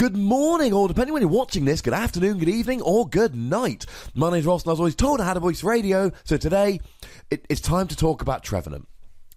Good morning, or depending when you're watching this, good afternoon, good evening, or good night. My name's Ross, and I was always told I had a voice radio, so today, it's time to talk about Trevenant.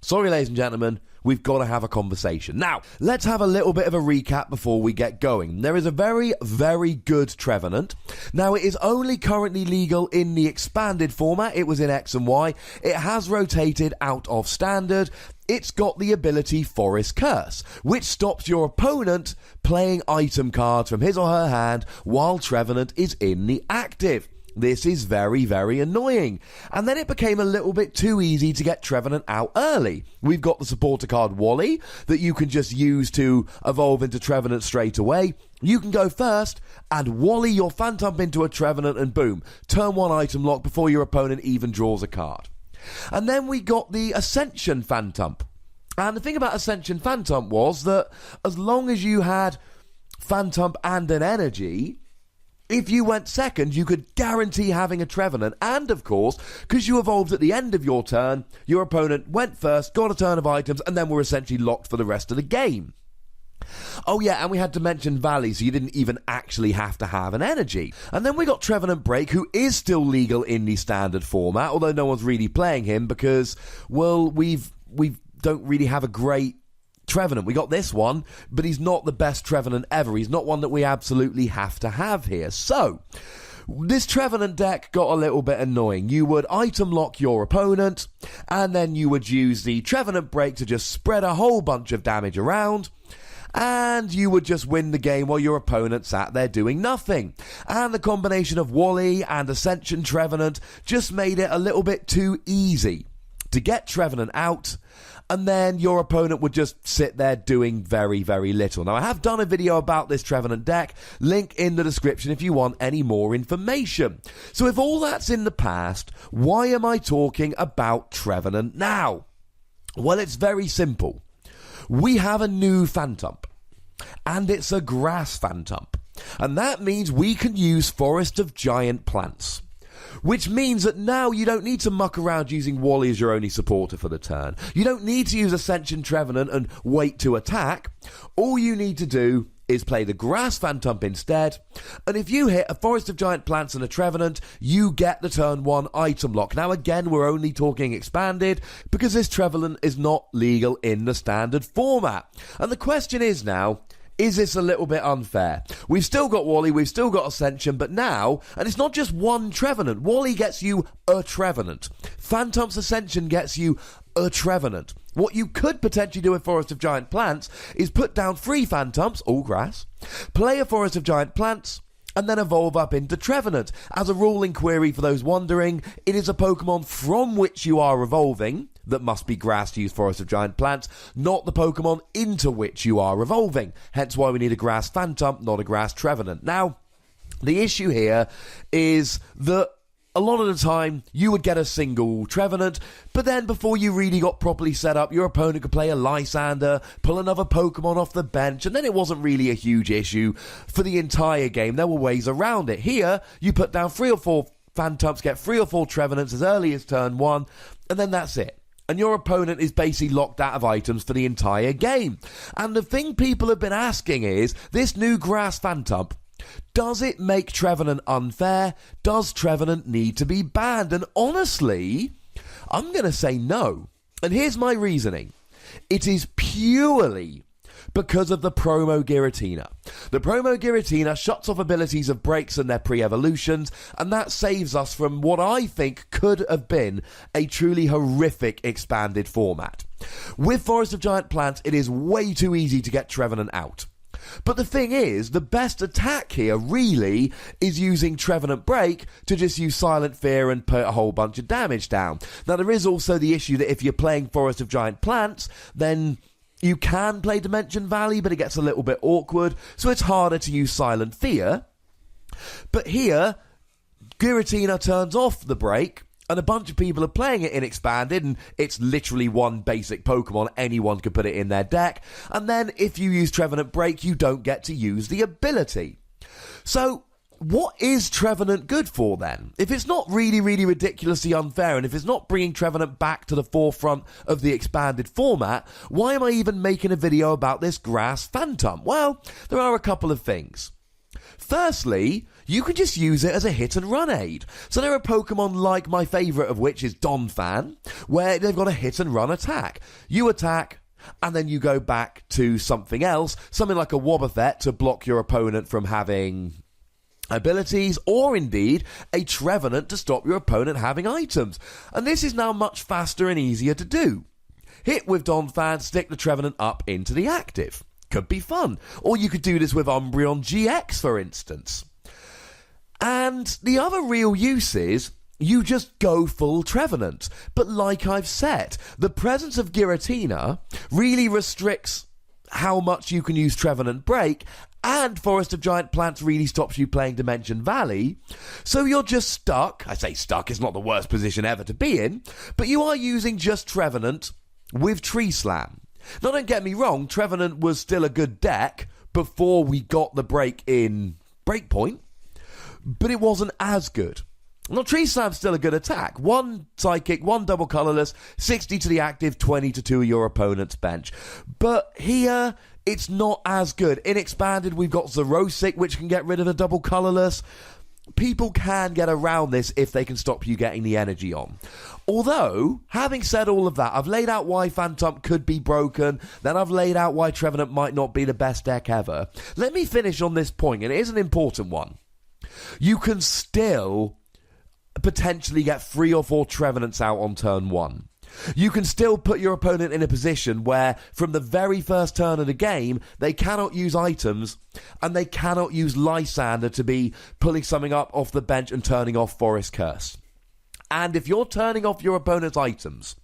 Sorry, ladies and gentlemen, we've got to have a conversation. Now, let's have a little bit of a recap before we get going. There is a very, very good Trevenant. Now, it is only currently legal in the expanded format. It was in X and Y. It has rotated out of standard. It's got the ability Forest Curse, which stops your opponent playing item cards from his or her hand while Trevenant is in the active. This is very, very annoying. And then it became a little bit too easy to get Trevenant out early. We've got the supporter card Wally that you can just use to evolve into Trevenant straight away. You can go first and Wally your Phantump into a Trevenant and boom, turn one item lock before your opponent even draws a card. And then we got the Ascension Phantump. And the thing about Ascension Phantump was that as long as you had Phantump and an energy, if you went second, you could guarantee having a Trevenant. And, of course, because you evolved at the end of your turn, your opponent went first, got a turn of items, and then were essentially locked for the rest of the game. Oh yeah, and we had Dimension Valley, so you didn't even actually have to have an energy. And then we got Trevenant Break, who is still legal in the standard format, although no one's really playing him because, well, we don't really have a great Trevenant. We got this one, but he's not the best Trevenant ever. He's not one that we absolutely have to have here. So, this Trevenant deck got a little bit annoying. You would item lock your opponent, and then you would use the Trevenant Break to just spread a whole bunch of damage around, and you would just win the game while your opponent sat there doing nothing. And the combination of Wally and Ascension Trevenant just made it a little bit too easy to get Trevenant out, and then your opponent would just sit there doing very, very little. Now, I have done a video about this Trevenant deck, link in the description if you want any more information. So if all that's in the past, why am I talking about Trevenant now? Well, it's very simple. We have a new Phantump, and it's a grass Phantump, and that means we can use Forest of Giant Plants. Which means that now you don't need to muck around using Wally as your only supporter for the turn. You don't need to use Ascension Trevenant and wait to attack. All you need to do is play the Grass Phantump instead, and if you hit a Forest of Giant Plants and a Trevenant, you get the turn 1 item lock. Now again, we're only talking expanded, because this Trevenant is not legal in the standard format. And the question is now, is this a little bit unfair? We've still got Wally, we've still got Ascension, but now, and it's not just one Trevenant, Wally gets you a Trevenant. Phantump's Ascension gets you a Trevenant. What you could potentially do with Forest of Giant Plants is put down 3 Phantumps, all grass, play a Forest of Giant Plants, and then evolve up into Trevenant. As a ruling query for those wondering, it is a Pokemon from which you are evolving that must be grass to use Forest of Giant Plants, not the Pokemon into which you are evolving. Hence why we need a grass Phantump, not a grass Trevenant. Now, the issue here is that a lot of the time, you would get a single Trevenant, but then before you really got properly set up, your opponent could play a Lysander, pull another Pokemon off the bench, and then it wasn't really a huge issue for the entire game. There were ways around it. Here, you put down 3 or 4 Phantumps, get 3 or 4 Trevenants as early as turn 1, and then that's it. And your opponent is basically locked out of items for the entire game. And the thing people have been asking is, this new Grass Phantump, does it make Trevenant unfair? Does Trevenant need to be banned? And honestly, I'm going to say no. And here's my reasoning. It is purely because of the promo Giratina. The promo Giratina shuts off abilities of breaks and their pre-evolutions, and that saves us from what I think could have been a truly horrific expanded format. With Forest of Giant Plants, it is way too easy to get Trevenant out. But the thing is, the best attack here really is using Trevenant Break to just use Silent Fear and put a whole bunch of damage down. Now there is also the issue that if you're playing Forest of Giant Plants, then you can play Dimension Valley, but it gets a little bit awkward, so it's harder to use Silent Fear. But here, Giratina turns off the break, and a bunch of people are playing it in Expanded, and it's literally one basic Pokemon. Anyone can put it in their deck. And then if you use Trevenant Break, you don't get to use the ability. So what is Trevenant good for then? If it's not really, really ridiculously unfair, and if it's not bringing Trevenant back to the forefront of the expanded format, why am I even making a video about this grass phantom? Well, there are a couple of things. Firstly, you can just use it as a hit and run aid. So there are Pokemon like my favourite of which is Donphan, where they've got a hit and run attack. You attack, and then you go back to something else, something like a Wobbuffet to block your opponent from having abilities, or indeed a Trevenant to stop your opponent having items. And this is now much faster and easier to do. Hit with Donphan, stick the Trevenant up into the active. Could be fun. Or you could do this with Umbreon GX, for instance. And the other real use is you just go full Trevenant. But like I've said, the presence of Giratina really restricts how much you can use Trevenant Break, and Forest of Giant Plants really stops you playing Dimension Valley. So you're just stuck. I say stuck, it's not the worst position ever to be in, but you are using just Trevenant with Tree Slam. Now don't get me wrong, Trevenant was still a good deck before we got the break in Breakpoint, but it wasn't as good. Now, Tree Slam's still a good attack. 1 Psychic, 1 double colourless, 60 to the active, 20 to 2 of your opponent's bench. But here, it's not as good. In Expanded, we've got Xerosic, which can get rid of the double colourless. People can get around this if they can stop you getting the energy on. Although, having said all of that, I've laid out why Phantom could be broken, then I've laid out why Trevenant might not be the best deck ever. Let me finish on this point, and it is an important one. You can still potentially get 3 or 4 Trevenants out on turn 1. You can still put your opponent in a position where, from the very first turn of the game, they cannot use items, and they cannot use Lysander to be pulling something up off the bench and turning off Forest Curse. And if you're turning off your opponent's items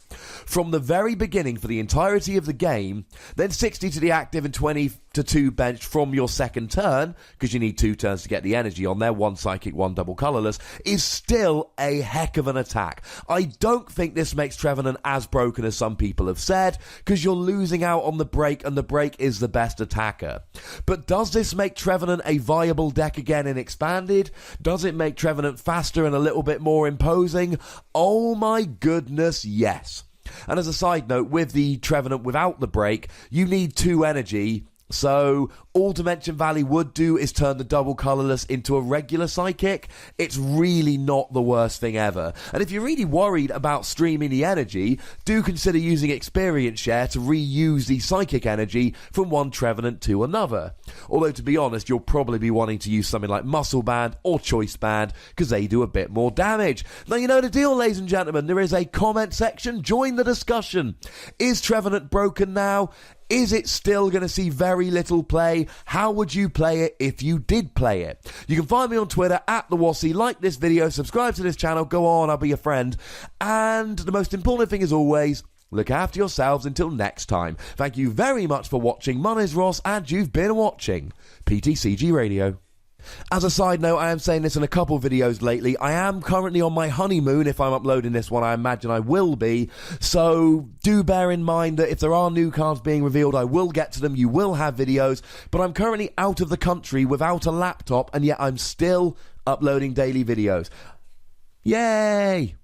from the very beginning for the entirety of the game, then 60 to the active and 20 to 2 bench from your second turn, because you need 2 turns to get the energy on there, 1 psychic, 1 double colourless, is still a heck of an attack. I don't think this makes Trevenant as broken as some people have said, because you're losing out on the break, and the break is the best attacker. But does this make Trevenant a viable deck again in Expanded? Does it make Trevenant faster and a little bit more imposing? Oh my goodness, yes. And as a side note, with the Trevenant without the break, you need 2 energy. So all Dimension Valley would do is turn the double colourless into a regular psychic. It's really not the worst thing ever. And if you're really worried about streaming the energy, do consider using Experience Share to reuse the psychic energy from one Trevenant to another. Although, to be honest, you'll probably be wanting to use something like Muscle Band or Choice Band, because they do a bit more damage. Now, you know the deal, ladies and gentlemen. There is a comment section. Join the discussion. Is Trevenant broken now? Is it still going to see very little play? How would you play it if you did play it? You can find me on Twitter @TheWassy. Like this video, subscribe to this channel, go on, I'll be your friend. And the most important thing is always, look after yourselves until next time. Thank you very much for watching. My name's Ross, and you've been watching PTCG Radio. As a side note, I am saying this in a couple videos lately, I am currently on my honeymoon. If I'm uploading this one, I imagine I will be. So do bear in mind that if there are new cards being revealed, I will get to them. You will have videos. But I'm currently out of the country without a laptop, and yet I'm still uploading daily videos. Yay!